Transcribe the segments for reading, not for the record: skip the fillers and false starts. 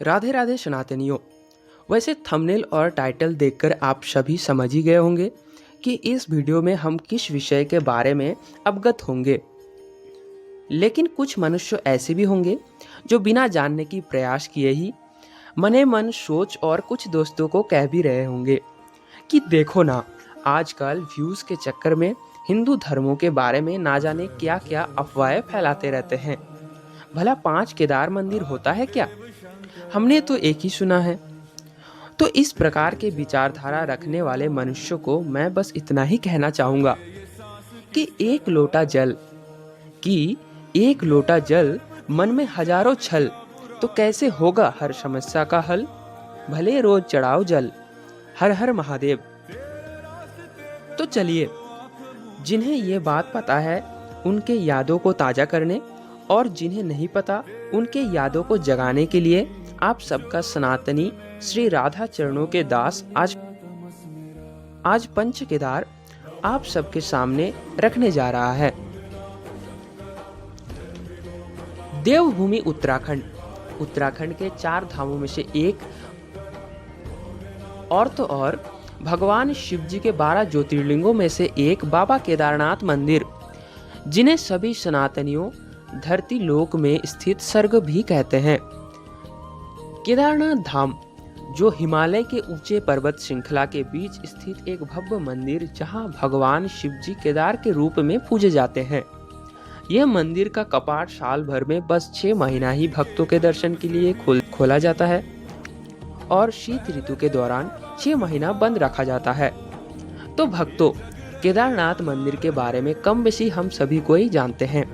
राधे राधे सनातनियों। वैसे थंबनेल और टाइटल देखकर आप सभी समझ ही गए होंगे कि इस वीडियो में हम किस विषय के बारे में अवगत होंगे। लेकिन कुछ मनुष्य ऐसे भी होंगे जो बिना जानने की प्रयास किए ही मने मन सोच और कुछ दोस्तों को कह भी रहे होंगे कि देखो ना, आजकल व्यूज़ के चक्कर में हिंदू धर्मों के बारे में ना जाने क्या क्या अफवाहें फैलाते रहते हैं। भला 5 केदार मंदिर होता है क्या? हमने तो एक ही सुना है। तो इस प्रकार के विचारधारा रखने वाले मनुष्यों को मैं बस इतना ही कहना चाहूँगा कि एक लोटा जल मन में हजारों छल, तो कैसे होगा हर समस्या का हल। भले रोज चढ़ाओ जल, हर हर महादेव। तो चलिए, जिन्हें ये बात पता है उनके यादों को ताज़ा करने और जिन्हें नहीं पता उनके यादों को जगाने के लिए आप सबका सनातनी श्री राधा चरणों के दास आज पंच केदार आप सबके सामने रखने जा रहा है। देवभूमि उत्तराखंड के 4 धामों में से एक और भगवान शिव जी के 12 ज्योतिर्लिंगों में से एक बाबा केदारनाथ मंदिर, जिन्हें सभी सनातनियों धरती लोक में स्थित स्वर्ग भी कहते हैं। केदारनाथ धाम, जो हिमालय के ऊंचे पर्वत श्रृंखला के बीच स्थित एक भव्य मंदिर जहां भगवान शिव जी केदार के रूप में पूजे जाते हैं। यह मंदिर का कपाट साल भर में बस 6 महीना ही भक्तों के दर्शन के लिए खोला जाता है और शीत ऋतु के दौरान 6 महीना बंद रखा जाता है। तो भक्तों, केदारनाथ मंदिर के बारे में कम बेशी हम सभी को ही जानते हैं,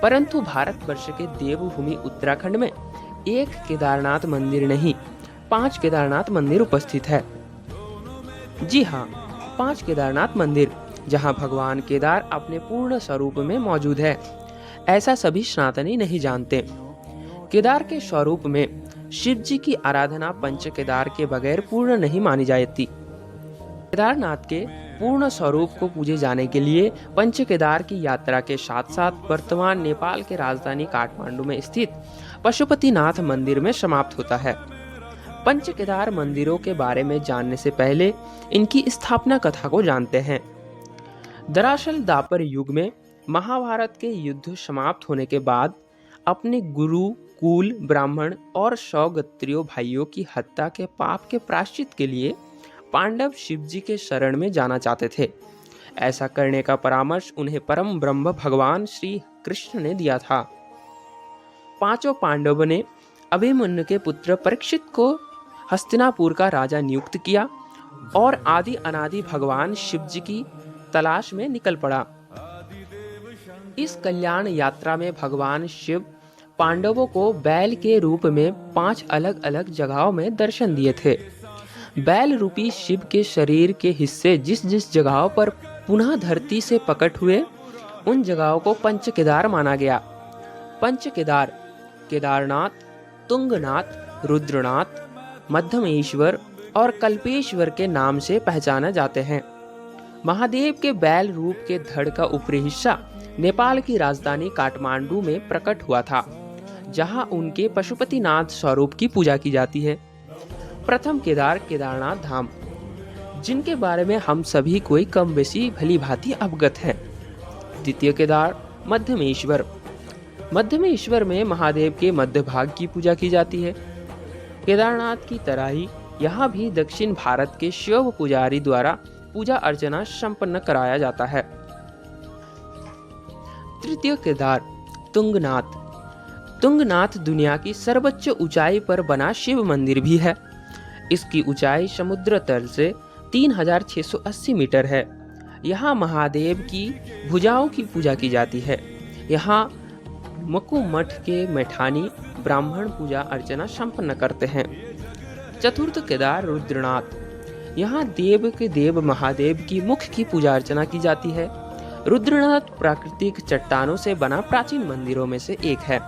परंतु भारतवर्ष के देवभूमि उत्तराखंड में एक केदारनाथ मंदिर नहीं, 5 केदारनाथ मंदिर उपस्थित है। जी हाँ, 5 केदारनाथ मंदिर, जहाँ भगवान केदार अपने पूर्ण स्वरूप में मौजूद है। ऐसा सभी सनातनी नहीं जानते। केदार के स्वरूप में शिव जी की आराधना पंच केदार के बगैर पूर्ण नहीं मानी जाती। केदारनाथ के पूर्ण स्वरूप को पूजे जाने के लिए पंच केदार की यात्रा के साथ साथ वर्तमान नेपाल के राजधानी काठमांडू में स्थित पशुपतिनाथ मंदिर में समाप्त होता है। पंच केदार मंदिरों के बारे में जानने से पहले इनकी स्थापना कथा को जानते हैं। दरअसल द्वापर युग में महाभारत के युद्ध समाप्त होने के बाद अपने गुरु, कुल, ब्राह्मण और सौगत्रियों भाइयों की हत्या के पाप के प्रायश्चित के लिए पांडव शिव जी के शरण में जाना चाहते थे। ऐसा करने का परामर्श उन्हें परम ब्रह्म भगवान श्री कृष्ण ने दिया था। 5 पांडवों ने अभिमन्यु के पुत्र परीक्षित को हस्तिनापुर का राजा नियुक्त किया और आदि अनादि भगवान शिव जी की तलाश में निकल पड़ा। इस कल्याण यात्रा में भगवान शिव पांडवों को बैल के रूप में 5 अलग अलग जगहों में दर्शन दिए थे। बैल रूपी शिव के शरीर के हिस्से जिस जिस जगहों पर पुनः धरती से प्रकट हुए, उन जगहों को पंच केदार माना गया। पंच केदार केदारनाथ, तुंगनाथ, रुद्रनाथ, मध्यमेश्वर और कल्पेश्वर के नाम से पहचाने जाते हैं। महादेव के बैल रूप के धड़ का ऊपरी हिस्सा नेपाल की राजधानी काठमांडू में प्रकट हुआ था, जहां उनके पशुपतिनाथ स्वरूप की पूजा की जाती है। प्रथम केदार केदारनाथ धाम, जिनके बारे में हम सभी कोई कम बेशी भली भांति अवगत हैं। द्वितीय केदार मध्यमेश्वर में महादेव के मध्य भाग की पूजा की जाती है। केदारनाथ की तरह ही यहाँ भी दक्षिण भारत के शिव पुजारी द्वारा पूजा अर्चना संपन्न कराया जाता है। तृतीय केदार तुंगनाथ दुनिया की सर्वोच्च ऊंचाई पर बना शिव मंदिर भी है। इसकी ऊंचाई समुद्र तल से 3680 मीटर है। यहाँ महादेव की भुजाओं की पूजा की जाती है। यहाँ मकु मठ के मैठानी ब्राह्मण पूजा अर्चना संपन्न करते हैं। चतुर्थ केदार रुद्रनाथ, यहाँ देव के देव महादेव की मुख की पूजा अर्चना की जाती है। रुद्रनाथ प्राकृतिक चट्टानों से बना प्राचीन मंदिरों में से एक है।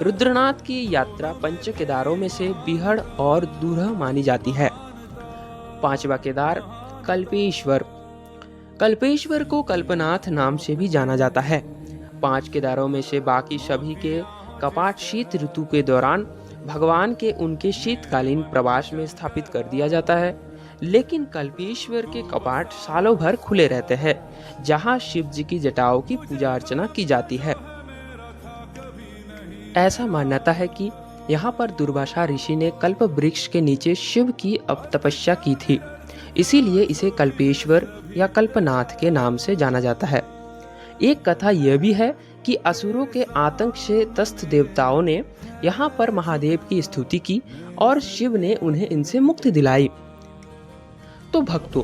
रुद्रनाथ की यात्रा पंच केदारों में से बिहड़ और दूरह मानी जाती है। 5वां केदार कल्पेश्वर को कल्पनाथ नाम से भी जाना जाता है। 5 केदारों में से बाकी सभी के कपाट शीत ऋतु के दौरान भगवान के उनके शीतकालीन प्रवास में स्थापित कर दिया जाता है। लेकिन कल्पेश्वर के कपाट सालों भर खुले रहते हैं, जहां शिव जी की जटाओं की पूजा अर्चना की जाती है। ऐसा मान्यता है कि यहाँ पर दुर्वासा ऋषि ने कल्प वृक्ष के नीचे शिव की तपस्या की थी, इसीलिए इसे कल्पेश्वर या कल्पनाथ के नाम से जाना जाता है। एक कथा यह भी है कि असुरों के आतंक से त्रस्त देवताओं ने यहाँ पर महादेव की स्तुति की और शिव ने उन्हें इनसे मुक्ति दिलाई। तो भक्तों,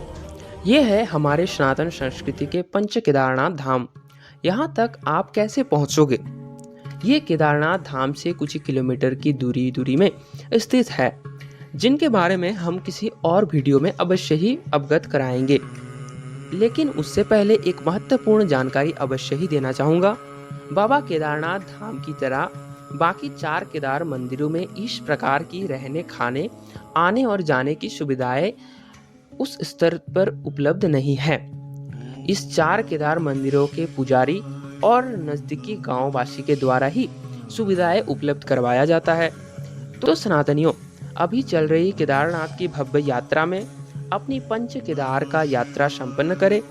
ये है हमारे सनातन संस्कृति के पंच केदारनाथ धाम। यहाँ तक आप कैसे पहुँचोगे? ये केदारनाथ धाम से कुछ ही किलोमीटर की दूरी में स्थित है, जिनके बारे में हम किसी और वीडियो में अवश्य ही अवगत कराएंगे। लेकिन उससे पहले एक महत्वपूर्ण जानकारी अवश्य ही देना चाहूँगा। बाबा केदारनाथ धाम की तरह बाकी 4 केदार मंदिरों में इस प्रकार की रहने, खाने, आने और जाने की सुविधाएं उस स्तर पर उपलब्ध नहीं है। इस 4 केदार मंदिरों के पुजारी और नज़दीकी गांव वासी के द्वारा ही सुविधाएं उपलब्ध करवाया जाता है। तो सनातनियों, अभी चल रही केदारनाथ की भव्य यात्रा में अपनी पंच केदार का यात्रा संपन्न करें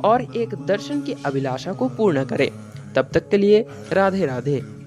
और एक दर्शन की अभिलाषा को पूर्ण करें। तब तक के लिए राधे राधे।